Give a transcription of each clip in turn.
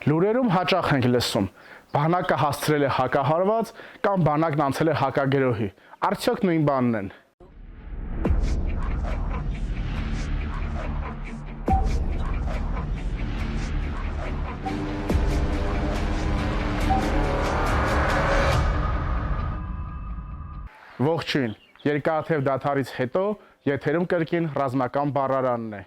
Լուրերում հաճախ ենք լսում. բանակը հասցրել է հակահարված կամ բանակն անցել է հակագերոհի։ Արդյոք նույն բանն են։ Ողջույն, երկարաթև դադարից հետո եթերում կրկին ռազմական բառարանն է։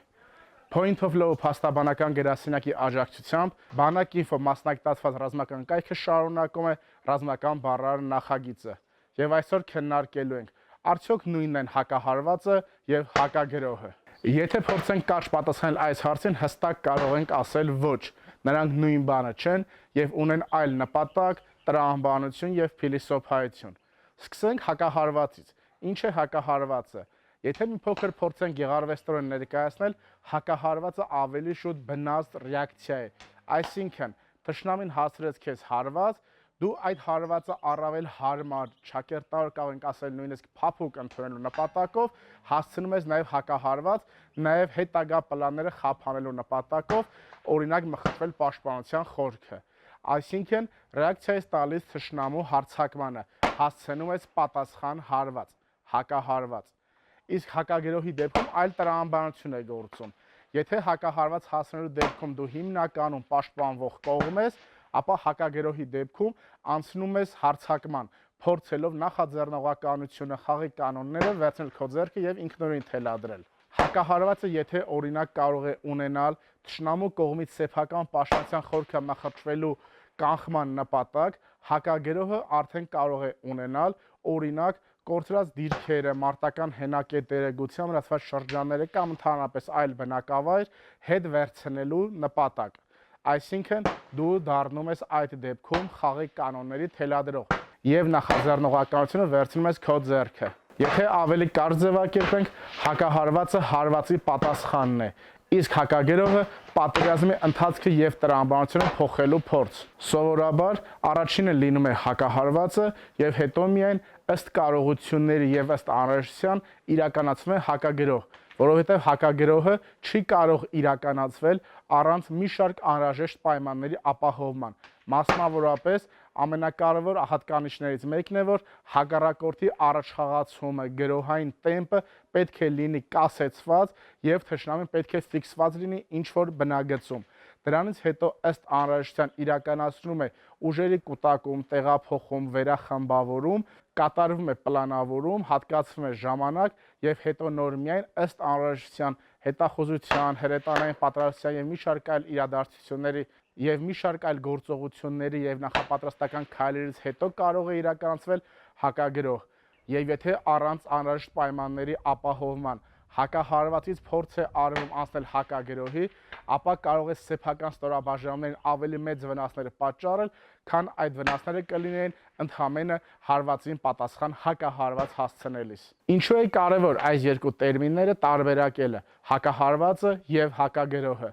Point of Law փաստաբանական գրասենյակի աջակցությամբ բանակ-ինֆո մասնագիտացված ռազմական կայքը շարունակում է ռազմական բառարան նախագիծը։ Եվ այսօր քննարկելու ենք, արդյոք նույնն են հակահարվածը եւ հակագերոհը։ Եթե փորձենք կարճ պատասխանել այս հարցին, հստակ կարող ենք ասել ոչ։ Նրանք նույն բանը չեն եւ ունեն այլ նպատակ, տրամաբանություն եւ փիլիսոփայություն։ Սկսենք հակահարվածից։ Ինչ է հակահարվածը։ Եթե մի փոքր փորձենք գեղարվեստորեն ներկայացնել, հակահարվածը ավելի շուտ բնազդ ռեակցիա է։ Այսինքն, թշնամին հասցրեց քեզ հարված, դու այդ հարվածը առավել հարմար, ճակերտավոր կարող ենք ասել նույնիսկ փափուկ ընդունելու նպատակով հասցնում ես նաև հակահարված, նաև հետագա պլանները խափանելու նպատակով, օրինակ մխիթվել պաշտպանության խորքը։ Այսինքն, ռեակցիա ես տալիս թշնամու հարձակմանը, հասցնում ես պատասխան հարված, հակահարված։ Իսկ հակագերոհի դեպքում այլ տրամաբանություն է գործում։ Եթե հակահարված հասնելու դեպքում դու հիմնականում պաշտպանվող կողմ ես, ապա հակագերոհի դեպքում անցնում ես հարձակման, փորձելով նախաձեռնողականությունը, խաղի կանոնները վերցնել քո ձեռքը եւ ինքնուրույն թելադրել։ Հակահարվածը եթե օրինակ կարող է ունենալ թշնամու կողմից սեփական պաշտպանության խորքը մխրճվելու կանխման նպատակ, հակագերոհը արդեն կարող է ունենալ օրինակ կորցրած դիրքերը, մարտական հենակետերը, գուցե մնացված շրջանները կամ ընդհանրապես այլ բնակավայր հետ վերցնելու նպատակ։ Այսինքն դու դառնում ես այդ դեպքում խաղի կանոնների թելադրող եւ նախաձեռնողականությունը վերցնում ես քո ձեռքը։ Եթե ավելի կարճ ձևակերպենք, հակահարվածը հարվածի պատասխանն է, իսկ հակագերոհը պատերազմի ընթացքը եւ տրամաբանությունը փոխելու փորձ։ Սովորաբար առաջինը լինում է հակահարվածը եւ հետո միայն ըստ կարողությունների եւ ըստ անհրաժեշտության իրականացվում է հակագերոհ, որովհետեւ հակագերոհը չի կարող իրականացվել առանց մի շարք անհրաժեշտ պայմանների ապահովման։ Մասնավորապես ամենակարևոր հատկանիշներից մեկն է, որ հակառակորդի առաջխաղացումը, գրոհային տեմպը պետք է լինի կասեցված եւ թշնամին պետք է ֆիքսված լինի ինչ-որ բնագծում։ Դրանից հետո ըստ անհրաժեշտության իրականացնում է ուժերի կուտակում, տեղափոխում, վերախմբավորում, կատարվում է պլանավորում, հատկացվում է ժամանակ եւ հետո նոր միայն ըստ անհրաժեշտության հետախուզության, հրետանային պատրաստության եւ մի շարք այլ իրադարձությունների եւ մի շարք այլ գործողությունների եւ նախապատրաստական քայլերից հետո կարող է իրականացվել հակագերոհ։ Եվ եթե առանց անհրաժեշտ պայմանների ապահովման հակահարվածից փորձ է արվում անցնել հակագերոհի, ապա կարող է սեփական ստորաբաժանումներին ավելի մեծ վնասներ պատճառել, քան այդ վնասները կլինեն ընդհանրապես հարվածին պատասխան հակահարված հասցնելիս։ Ինչու է կարևոր այս երկու տերմինները տարբերակելը՝ հակահարվածը եւ հակագերոհը։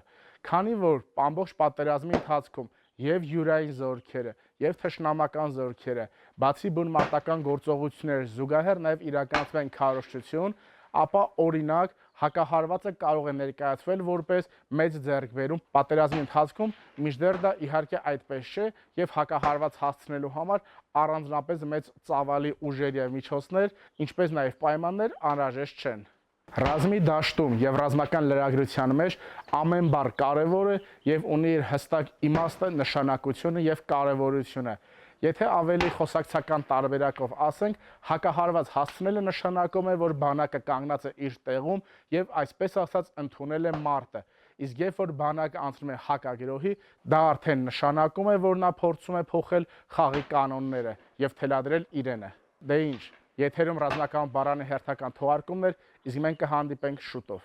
Քանի որ ամբողջ պատերազմի ընթացքում եւ յուրային զորքերը, եւ թշնամական զորքերը, բացի բուն մարտական գործողություններ զուգահեռ նաեւ իրականացվում են քարոզչություն, ապա օրինակ հակահարվածը կարող է ներկայացվել որպես մեծ ձեռքբերում պատերազմի ընթացքում, մինչդեռ դա իհարկե այդպես չէ եւ հակահարված հասցնելու համար առանձնապես մեծ ծավալի ուժեր եւ միջոցներ, ինչպես նաեւ պայմաններ անհրաժեշտ չեն։ Ռազմի դաշտում եւ ռազմական լրագրության մեջ ամեն բառ կարեւոր է եւ ունի իր հստակ իմաստը, նշանակությունը եւ կարեւորությունը։ Եթե ավելի խոսակցական տարբերակով ասենք, հակահարված հասցնելը նշանակում է, որ բանակը կանգնած է իր տեղում եւ այսպես ասած ընդունել է մարտը։ Իսկ երբ որ բանակը անցնում է հակագերոհի, դա արդեն նշանակում է, որ նա փորձում է փոխել խաղի կանոնները եւ թելադրել իրենը։ Դե ինչ, եթերում ռազմական բառանի հերթական թողարկումներ, իսկ մենք կհանդիպենք շուտով։